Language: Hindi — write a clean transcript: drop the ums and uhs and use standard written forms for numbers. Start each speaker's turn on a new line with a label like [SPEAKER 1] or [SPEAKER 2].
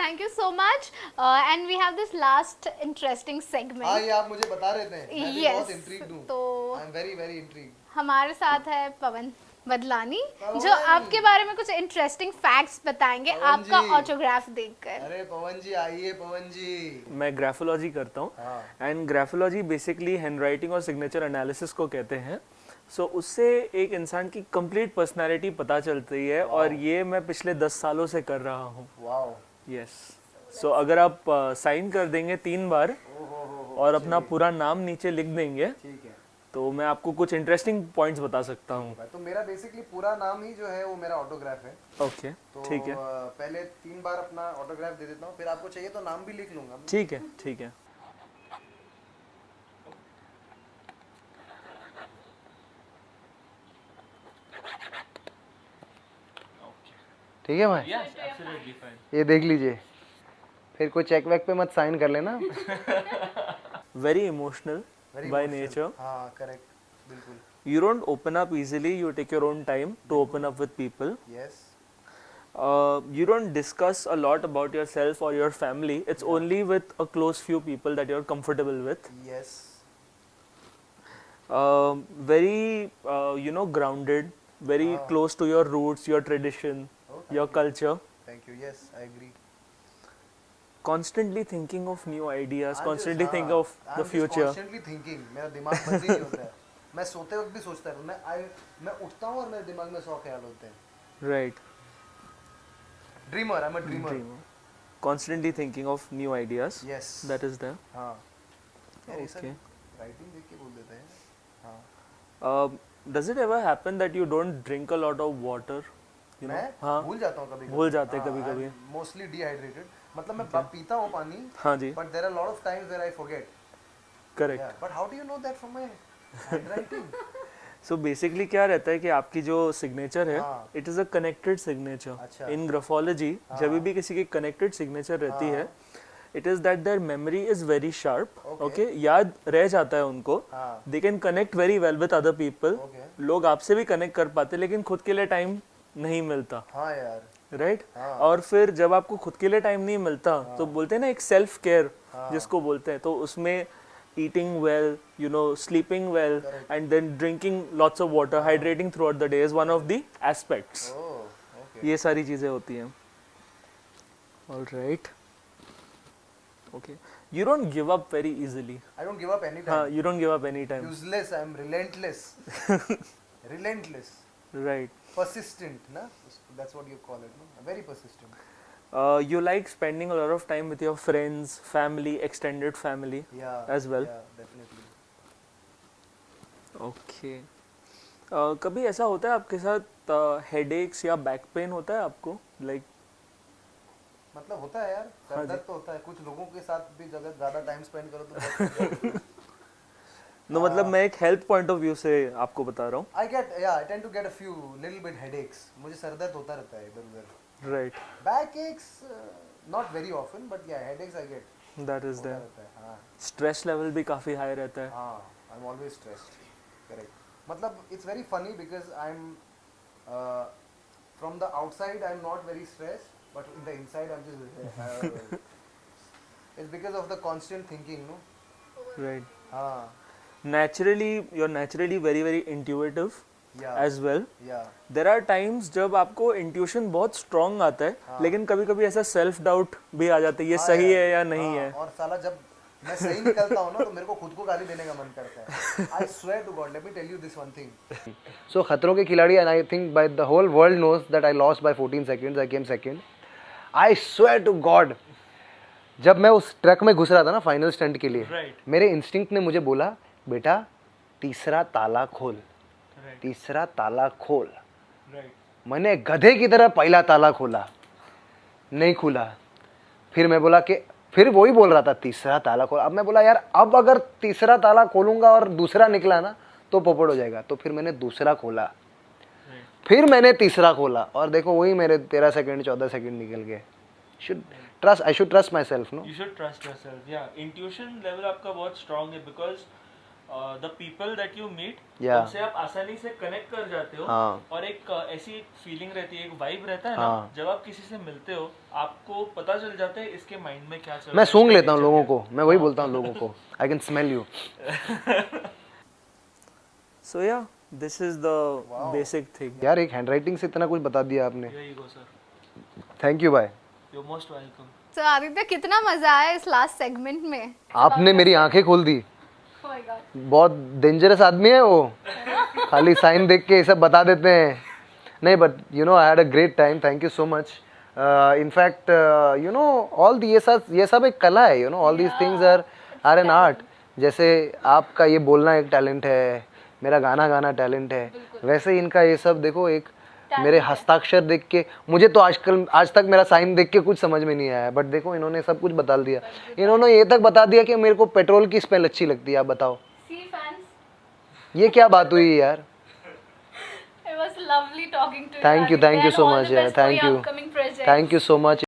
[SPEAKER 1] Thank you so much. And we have this last interesting segment.
[SPEAKER 2] हाँ, ये आप मुझे बता रहे थे, मैं भी बहुत intrigued हूँ.
[SPEAKER 1] तो
[SPEAKER 2] I'm very very intrigued.
[SPEAKER 1] हमारे साथ है पवन बदलानी
[SPEAKER 2] पवन!
[SPEAKER 1] जो आपके बारे में कुछ इंटरेस्टिंग फैक्ट्स बताएंगे
[SPEAKER 2] पवन
[SPEAKER 1] आपका
[SPEAKER 2] जी!
[SPEAKER 1] ऑटोग्राफ देखकर।
[SPEAKER 2] अरे पवन जी आइए पवन जी.
[SPEAKER 3] मैं ग्राफोलॉजी करता हूँ
[SPEAKER 2] हाँ.
[SPEAKER 3] एंड ग्राफोलॉजी बेसिकली हैंडराइटिंग और सिग्नेचर एनालिसिस को कहते हैं. सो उससे एक इंसान की कंप्लीट पर्सनालिटी पता चलती है और ये मैं पिछले 10 सालों से कर रहा हूँ.
[SPEAKER 2] वाओ.
[SPEAKER 3] यस. सो अगर आप साइन कर देंगे 3 बार और अपना पूरा नाम नीचे लिख देंगे
[SPEAKER 2] ठीक है.
[SPEAKER 3] तो मैं आपको कुछ इंटरेस्टिंग पॉइंट्स बता सकता हूँ.
[SPEAKER 2] तो मेरा बेसिकली पूरा नाम ही जो है वो मेरा ऑटोग्राफ है.
[SPEAKER 3] ओके
[SPEAKER 2] तो
[SPEAKER 3] ठीक है.
[SPEAKER 2] पहले 3 बार अपना ऑटोग्राफ दे देता हूँ, फिर आपको चाहिए तो नाम भी लिख लूंगा.
[SPEAKER 3] ठीक है ठीक है.
[SPEAKER 2] ठीक है भाई. ये देख लीजिए, फिर कोई चेक वेक पे मत साइन कर लेना.
[SPEAKER 3] Very emotional by nature.
[SPEAKER 2] हाँ करेक्ट, बिल्कुल.
[SPEAKER 3] You don't open up easily, you take your own time to open up with people.
[SPEAKER 2] Yes.
[SPEAKER 3] You don't discuss a lot about yourself or your family. It's only with a close few people that you're comfortable with.
[SPEAKER 2] Yes.
[SPEAKER 3] Very, grounded, very close to your roots, your tradition, your culture.
[SPEAKER 2] Thank you. Yes I agree.
[SPEAKER 3] Constantly thinking of new ideas, constantly thinking of the future.
[SPEAKER 2] Constantly thinking. मेरा दिमाग बंद ही नहीं होता है. मैं सोते वक्त भी सोचता रहता हूँ. मैं उठता हूँ और मेरे दिमाग में 100 ख्याल होते हैं.
[SPEAKER 3] Right.
[SPEAKER 2] Dreamer. I'm a dreamer.
[SPEAKER 3] Constantly thinking of new ideas.
[SPEAKER 2] Yes.
[SPEAKER 3] That is there.
[SPEAKER 2] हाँ. यार ये सब
[SPEAKER 3] Okay.
[SPEAKER 2] राइटिंग देख के बोल देते हैं. हाँ.
[SPEAKER 3] Does it ever happen that you don't drink a lot of water? You know?
[SPEAKER 2] मैं
[SPEAKER 3] हाँ.
[SPEAKER 2] भूल जाता हूँ कभी.
[SPEAKER 3] भूल जाते हैं कभी-कभी.
[SPEAKER 2] Mostly dehydrated. मतलब मैं पीता हूँ पानी.
[SPEAKER 3] हाँ जी.
[SPEAKER 2] But there are a lot of times where I forget.
[SPEAKER 3] Correct.
[SPEAKER 2] Yeah. But how do you know that from my handwriting?
[SPEAKER 3] So basically क्या रहता है कि आपकी जो सिग्नेचर है
[SPEAKER 2] हाँ.
[SPEAKER 3] It is a connected signature.
[SPEAKER 2] अच्छा.
[SPEAKER 3] इन ग्राफोलॉजी जब भी किसी की कनेक्टेड सिग्नेचर रहती है it is that there memory is very sharp. Okay. याद रह जाता है उनको.
[SPEAKER 2] हाँ.
[SPEAKER 3] They can connect very well with other people.
[SPEAKER 2] Okay.
[SPEAKER 3] लोग आपसे भी कनेक्ट कर पाते लेकिन खुद के लिए टाइम नहीं मिलता.
[SPEAKER 2] हाँ यार.
[SPEAKER 3] राइट.
[SPEAKER 2] हाँ.
[SPEAKER 3] और फिर जब आपको खुद के लिए टाइम नहीं मिलता तो बोलते हैं ना एक सेल्फ केयर जिसको बोलते हैं. तो उसमें eating well, sleeping well, and then drinking lots of water, hydrating throughout the day is one of the aspects.
[SPEAKER 2] Oh, okay.
[SPEAKER 3] ये सारी चीजें होती हैं. All right. Okay. You don't give up very easily.
[SPEAKER 2] I don't give up any time.
[SPEAKER 3] हाँ, you don't give up any time.
[SPEAKER 2] Useless. I'm relentless. Relentless.
[SPEAKER 3] Right.
[SPEAKER 2] Persistent, na? That's what you call it, no? Very persistent.
[SPEAKER 3] You like spending a lot of time with your friends, family, extended family
[SPEAKER 2] Yeah.
[SPEAKER 3] as well.
[SPEAKER 2] Yeah, definitely.
[SPEAKER 3] Okay. कभी ऐसा होता है आपके साथ हेडेक्स या बैक पेन होता है आपको लाइक?
[SPEAKER 2] मतलब होता है यार, सर दर्द तो होता है. कुछ लोगों के साथ भी जगह ज्यादा टाइम स्पेंड करो तो
[SPEAKER 3] नो मतलब मैं एक हेल्थ पॉइंट ऑफ व्यू से आपको बता रहा हूँ.
[SPEAKER 2] I tend to get a few little bit headaches. मुझे सर दर्द होता रहता है इधर उधर.
[SPEAKER 3] Right.
[SPEAKER 2] Back aches, not very often, but yeah, headaches I get.
[SPEAKER 3] That is
[SPEAKER 2] होता
[SPEAKER 3] there.
[SPEAKER 2] रहता है. हाँ.
[SPEAKER 3] Stress level भी काफी हाई रहता है.
[SPEAKER 2] हाँ. I'm always stressed. Correct. मतलब it's very funny because I'm from the outside I'm not very stressed, but in the inside I'm just it's because of the constant thinking, no?
[SPEAKER 3] Right.
[SPEAKER 2] हाँ.
[SPEAKER 3] Naturally, you're naturally very very intuitive
[SPEAKER 2] Yeah.
[SPEAKER 3] as well.
[SPEAKER 2] Yeah.
[SPEAKER 3] There are times जब आपको intuition बहुत strong आता है लेकिन कभी-कभी ऐसा self doubt भी आ जाता है ये सही है या नहीं है.
[SPEAKER 2] और साला जब मैं सही निकलता हूँ ना तो मेरे को खुद को गाली देने का मन करता है. I swear to God, let me tell you this one thing. So खतरों के खिलाड़ी and I think by the whole world knows that I lost by 14 seconds. I came second. I swear to God. जब मैं उस ट्रक में घुस रहा था ना फाइनल स्टंट के लिए, मेरे इंस्टिंक्ट ने मुझे बोला बेटा तीसरा ताला खोल. तीसरा ताला खोल. मैंने गधे की तरह पहला ताला खोला, नहीं खुला. फिर मैं बोला कि फिर वही बोल रहा था तीसरा ताला खोल. अब मैं बोला यार अब अगर तीसरा ताला खोलूंगा और दूसरा निकला ना तो पोपट हो जाएगा. तो फिर मैंने दूसरा खोला, फिर मैंने तीसरा खोला और देखो वही मेरे 13 सेकंड 14 सेकंड निकल गए. I should trust myself, no?
[SPEAKER 3] You should trust yourself. Yeah, intuition level आपका बहुत strong है because the people that you meet
[SPEAKER 2] Yeah.
[SPEAKER 3] उनसे आप आसानी से कनेक्ट कर जाते हो
[SPEAKER 2] हाँ.
[SPEAKER 3] और एक ऐसी फीलिंग रहती है, एक वाइब रहता है ना,
[SPEAKER 2] हाँ.
[SPEAKER 3] जब आप किसी से मिलते हो आपको पता चल जाता है इसके माइंड में क्या चल रहा है.
[SPEAKER 2] मैं सूंघ
[SPEAKER 3] इसका
[SPEAKER 2] लेता हूँ
[SPEAKER 3] nature
[SPEAKER 2] लोगों
[SPEAKER 3] क्या
[SPEAKER 2] को, मैं वही बोलता हूँ लोगों को, I can smell you.
[SPEAKER 3] So yeah, this is the basic thing.
[SPEAKER 2] यार एक हैंडराइटिंग से इतना कुछ बता दिया आपने.
[SPEAKER 3] Here you go, sir.
[SPEAKER 2] Thank you भाई.
[SPEAKER 3] You're most welcome.
[SPEAKER 1] तो आदित्य कितना मजा आया इस लास्ट सेगमेंट में.
[SPEAKER 2] आपने मेरी आंखें खोल दी.
[SPEAKER 1] Oh my God.
[SPEAKER 2] बहुत डेंजरस आदमी है वो. खाली साइन देख के ये सब बता देते हैं. नहीं, but you know I had a great time. Thank you so much. In fact you know all the ये सब एक कला है. You know all these things are an art. जैसे आपका ये बोलना एक टैलेंट है, मेरा गाना गाना टैलेंट है, वैसे ही इनका ये सब देखो एक मेरे हस्ताक्षर देख के मुझे तो आज तक मेरा साइन देख के कुछ समझ में नहीं आया, बट देखो इन्होंने सब कुछ बता दिया. इन्होंने ये तक बता दिया कि मेरे को पेट्रोल की स्मेल अच्छी लगती है. आप बताओ
[SPEAKER 1] See fans.
[SPEAKER 2] ये क्या बात हुई यार.
[SPEAKER 1] It was lovely talking to you.
[SPEAKER 2] Thank you
[SPEAKER 1] Aditya, and
[SPEAKER 2] so
[SPEAKER 1] all
[SPEAKER 2] much.
[SPEAKER 1] the
[SPEAKER 2] Yeah,
[SPEAKER 1] best for
[SPEAKER 2] thank
[SPEAKER 1] your
[SPEAKER 2] you.
[SPEAKER 1] upcoming projects.
[SPEAKER 2] Thank you so much.